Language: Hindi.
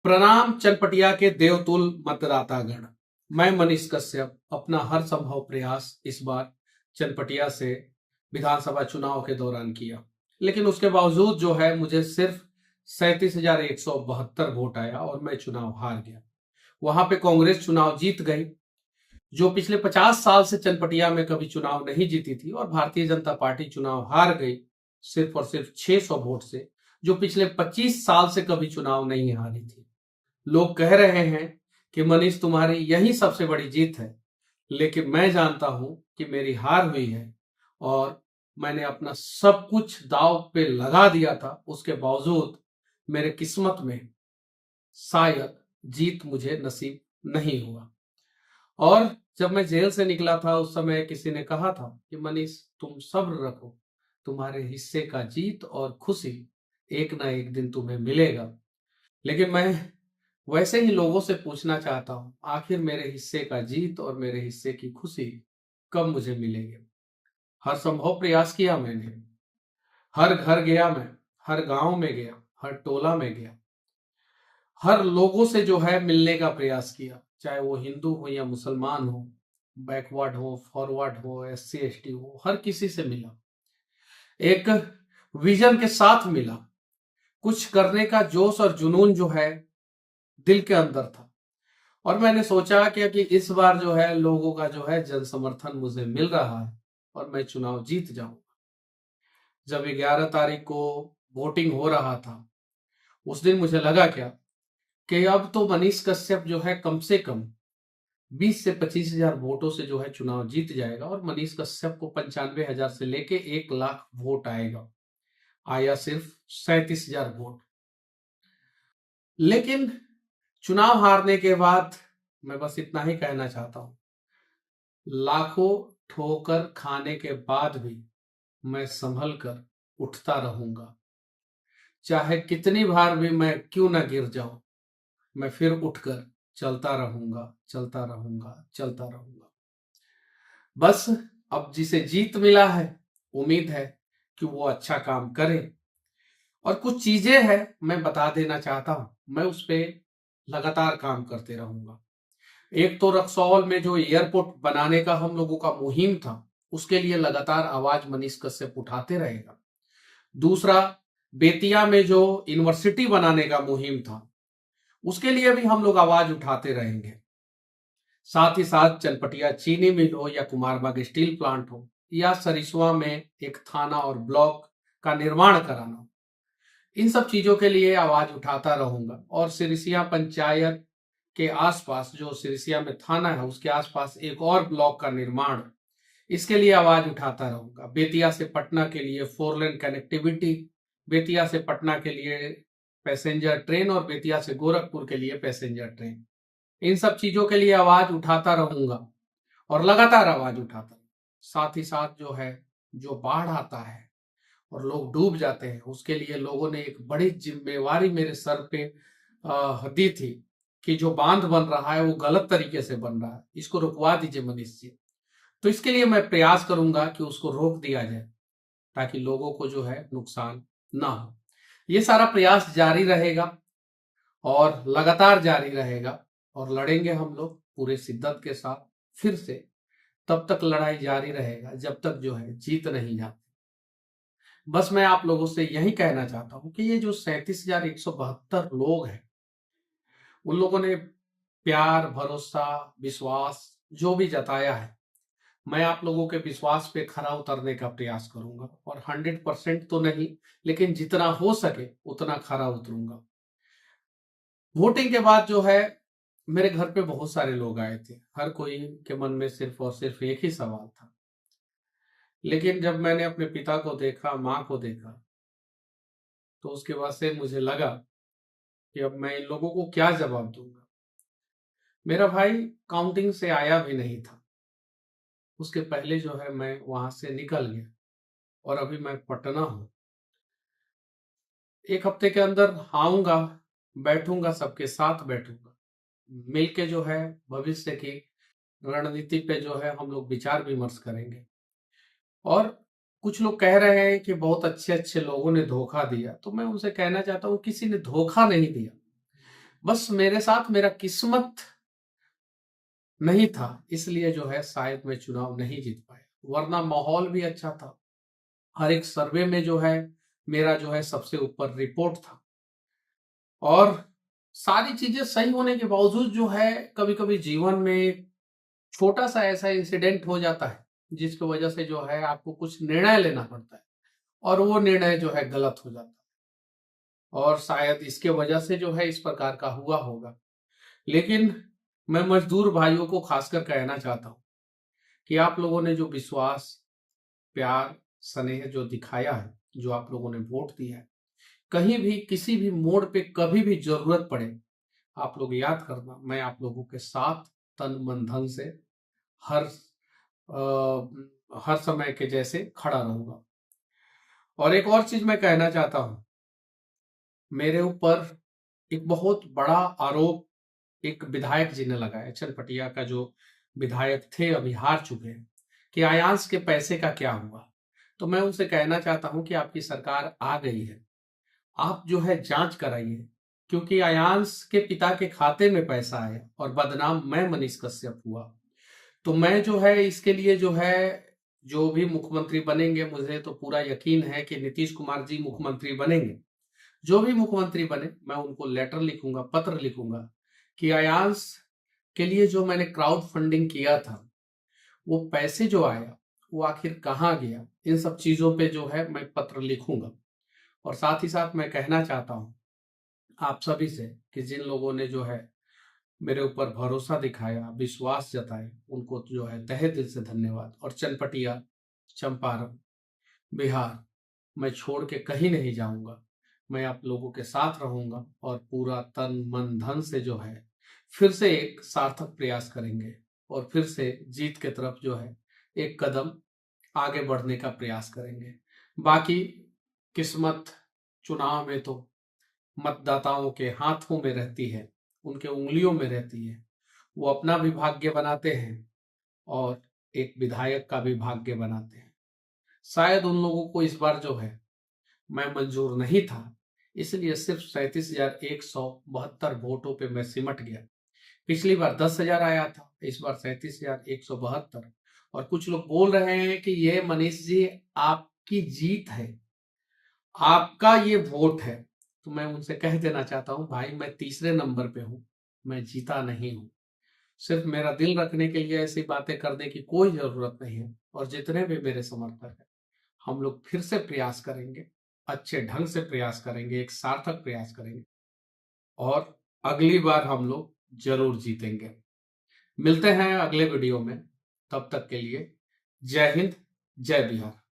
प्रणाम चनपटिया के देवतुल मतदातागण। मैं मनीष कश्यप अपना हर संभव प्रयास इस बार चनपटिया से विधानसभा चुनाव के दौरान किया, लेकिन उसके बावजूद जो है मुझे सिर्फ 37,172 वोट आया और मैं चुनाव हार गया। वहां पे कांग्रेस चुनाव जीत गई, जो पिछले 50 साल से चनपटिया में कभी चुनाव नहीं जीती थी, और भारतीय जनता पार्टी चुनाव हार गई सिर्फ और सिर्फ 600 वोट से, जो पिछले 25 साल से कभी चुनाव नहीं हारी थी। लोग कह रहे हैं कि मनीष तुम्हारी यही सबसे बड़ी जीत है, लेकिन मैं जानता हूं कि मेरी हार हुई है और मैंने अपना सब कुछ दांव पे लगा दिया था। उसके बावजूद मेरे किस्मत में शायद जीत मुझे नसीब नहीं हुआ। और जब मैं जेल से निकला था उस समय किसी ने कहा था कि मनीष तुम सब्र रखो, तुम्हारे हिस्से का जीत और खुशी एक ना एक दिन तुम्हें मिलेगा। लेकिन मैं वैसे ही लोगों से पूछना चाहता हूं, आखिर मेरे हिस्से का जीत और मेरे हिस्से की खुशी कब मुझे मिलेगी। हर संभव प्रयास किया मैंने, हर घर गया मैं, हर गांव में गया, हर टोला में गया, हर लोगों से जो है मिलने का प्रयास किया, चाहे वो हिंदू हो या मुसलमान हो, बैकवर्ड हो, फॉरवर्ड हो, SC ST हो, हर किसी से मिला। एक विजन के साथ मिला, कुछ करने का जोश और जुनून जो है दिल के अंदर था। और मैंने सोचा कि इस बार जो है लोगों का जो है जन समर्थन मुझे मिल रहा है और मैं चुनाव जीत जाऊंगा। जब 11 तारीख को वोटिंग हो रहा था, उस दिन मुझे लगा क्या कि अब तो मनीष कश्यप जो है कम से कम 20 से 25,000 वोटों से जो है चुनाव जीत जाएगा और मनीष कश्यप को 95,000 से लेके 1 लाख वोट आएगा। आया सिर्फ 37,000 वोट। लेकिन चुनाव हारने के बाद मैं बस इतना ही कहना चाहता हूं, लाखों ठोकर खाने के बाद भी मैं संभल कर उठता रहूंगा। चाहे कितनी बार भी मैं क्यों ना गिर जाऊं, मैं फिर उठकर चलता रहूंगा, चलता रहूंगा, चलता रहूंगा। बस अब जिसे जीत मिला है, उम्मीद है कि वो अच्छा काम करे। और कुछ चीजें हैं मैं बता देना चाहता हूं, मैं उस पर लगातार काम करते रहूंगा। एक तो रक्सौल में जो एयरपोर्ट बनाने का हम लोगों का मुहिम था, उसके लिए लगातार आवाज मनीष कश्यप उठाते रहेगा। दूसरा, बेतिया में जो यूनिवर्सिटी बनाने का मुहिम था, उसके लिए भी हम लोग आवाज उठाते रहेंगे। साथ ही साथ चनपटिया चीनी मिल हो या कुमारबाग स्टील प्लांट हो या सरिसवा में एक थाना और ब्लॉक का निर्माण कराना, इन सब चीजों के लिए आवाज उठाता रहूंगा। और सिरिसिया पंचायत के आसपास, जो सिरिसिया में थाना है उसके आसपास एक और ब्लॉक का निर्माण, इसके लिए आवाज उठाता रहूंगा। बेतिया से पटना के लिए 4 लेन कनेक्टिविटी, बेतिया से पटना के लिए पैसेंजर ट्रेन और बेतिया से गोरखपुर के लिए पैसेंजर ट्रेन, इन सब चीजों के लिए आवाज उठाता रहूंगा और लगातार आवाज उठाता। साथ ही साथ जो है, जो बाढ़ आता है और लोग डूब जाते हैं, उसके लिए लोगों ने एक बड़ी जिम्मेवारी मेरे सर पे दी थी कि जो बांध बन रहा है वो गलत तरीके से बन रहा है, इसको रुकवा दीजिए मनीष जी। तो इसके लिए मैं प्रयास करूंगा कि उसको रोक दिया जाए ताकि लोगों को जो है नुकसान ना हो। ये सारा प्रयास जारी रहेगा और लगातार जारी रहेगा और लड़ेंगे हम लोग पूरे शिद्दत के साथ फिर से। तब तक लड़ाई जारी रहेगा जब तक जो है जीत नहीं जाती। बस मैं आप लोगों से यही कहना चाहता हूं कि ये जो 37,172 लोग हैं, उन लोगों ने प्यार, भरोसा, विश्वास जो भी जताया है, मैं आप लोगों के विश्वास पे खरा उतरने का प्रयास करूंगा। और 100% तो नहीं, लेकिन जितना हो सके उतना खरा उतरूंगा। वोटिंग के बाद जो है मेरे घर पे बहुत सारे लोग आए थे, हर कोई के मन में सिर्फ और सिर्फ एक ही सवाल था। लेकिन जब मैंने अपने पिता को देखा, माँ को देखा, तो उसके बाद से मुझे लगा कि अब मैं इन लोगों को क्या जवाब दूंगा। मेरा भाई काउंटिंग से आया भी नहीं था, उसके पहले जो है मैं वहां से निकल गया और अभी मैं पटना हूं। 1 हफ्ते के अंदर आऊंगा, बैठूंगा, सबके साथ बैठूंगा, मिलके जो है भविष्य की रणनीति पे जो है हम लोग विचार विमर्श करेंगे। और कुछ लोग कह रहे हैं कि बहुत अच्छे अच्छे लोगों ने धोखा दिया, तो मैं उनसे कहना चाहता हूं किसी ने धोखा नहीं दिया। बस मेरे साथ मेरा किस्मत नहीं था, इसलिए जो है शायद मैं चुनाव नहीं जीत पाया, वरना माहौल भी अच्छा था। हर एक सर्वे में जो है मेरा जो है सबसे ऊपर रिपोर्ट था, और सारी चीजें सही होने के बावजूद जो है कभी कभी जीवन में छोटा सा ऐसा इंसिडेंट हो जाता है जिसकी वजह से जो है आपको कुछ निर्णय लेना पड़ता है, और वो निर्णय जो है गलत हो जाता है, और शायद इसके वजह से जो है इस प्रकार का हुआ होगा। लेकिन मैं मजदूर भाइयों को खासकर कहना चाहता हूं कि आप लोगों ने जो विश्वास, प्यार, स्नेह जो दिखाया है, जो आप लोगों ने वोट दिया है, कहीं भी किसी भी मोड़ पे कभी भी जरूरत पड़े, आप लोग याद करना, मैं आप लोगों के साथ तन मन धन से हर हर समय के जैसे खड़ा रहूंगा। और एक और चीज मैं कहना चाहता हूं, मेरे ऊपर एक बहुत बड़ा आरोप एक विधायक जी ने लगाया, चनपटिया का जो विधायक थे अभी हार चुके हैं, कि आयांश के पैसे का क्या हुआ। तो मैं उनसे कहना चाहता हूं कि आपकी सरकार आ गई है, आप जो है जांच कराइए, क्योंकि आयांश के पिता के खाते में पैसा आया और बदनाम मैं मनीष कश्यप हुआ। तो मैं जो है इसके लिए जो है, जो भी मुख्यमंत्री बनेंगे, मुझे तो पूरा यकीन है कि नीतीश कुमार जी मुख्यमंत्री बनेंगे, जो भी मुख्यमंत्री बने मैं उनको लेटर लिखूंगा, पत्र लिखूंगा कि आयांश के लिए जो मैंने क्राउड फंडिंग किया था, वो पैसे जो आया वो आखिर कहाँ गया, इन सब चीजों पे जो है मैं पत्र लिखूंगा। और साथ ही साथ मैं कहना चाहता हूं आप सभी से कि जिन लोगों ने जो है मेरे ऊपर भरोसा दिखाया, विश्वास जताया, उनको जो है तहे दिल से धन्यवाद। और चनपटिया, चंपारण, बिहार मैं छोड़ के कहीं नहीं जाऊंगा, मैं आप लोगों के साथ रहूंगा, और पूरा तन मन धन से जो है फिर से एक सार्थक प्रयास करेंगे, और फिर से जीत के तरफ जो है एक कदम आगे बढ़ने का प्रयास करेंगे। बाकी किस्मत चुनाव में तो मतदाताओं के हाथों में रहती है, उनके उंगलियों में रहती है, वो अपना भी भाग्य बनाते हैं और एक विधायक का भी भाग्य बनाते हैं। शायद उन लोगों को इस बार जो है मैं मंजूर नहीं था, इसलिए सिर्फ 37,172 वोटों पे मैं सिमट गया। पिछली बार 10,000 आया था, इस बार 37,172। और कुछ लोग बोल रहे हैं कि ये मनीष जी आपकी जीत है, आपका ये वोट है। तो मैं उनसे कह देना चाहता हूं, भाई मैं तीसरे नंबर पे हूं, मैं जीता नहीं हूं। सिर्फ मेरा दिल रखने के लिए ऐसी बातें करने की कोई जरूरत नहीं है। और जितने भी मेरे समर्थक हैं, हम लोग फिर से प्रयास करेंगे, अच्छे ढंग से प्रयास करेंगे, एक सार्थक प्रयास करेंगे, और अगली बार हम लोग जरूर जीतेंगे। मिलते हैं अगले वीडियो में, तब तक के लिए जय हिंद, जय बिहार।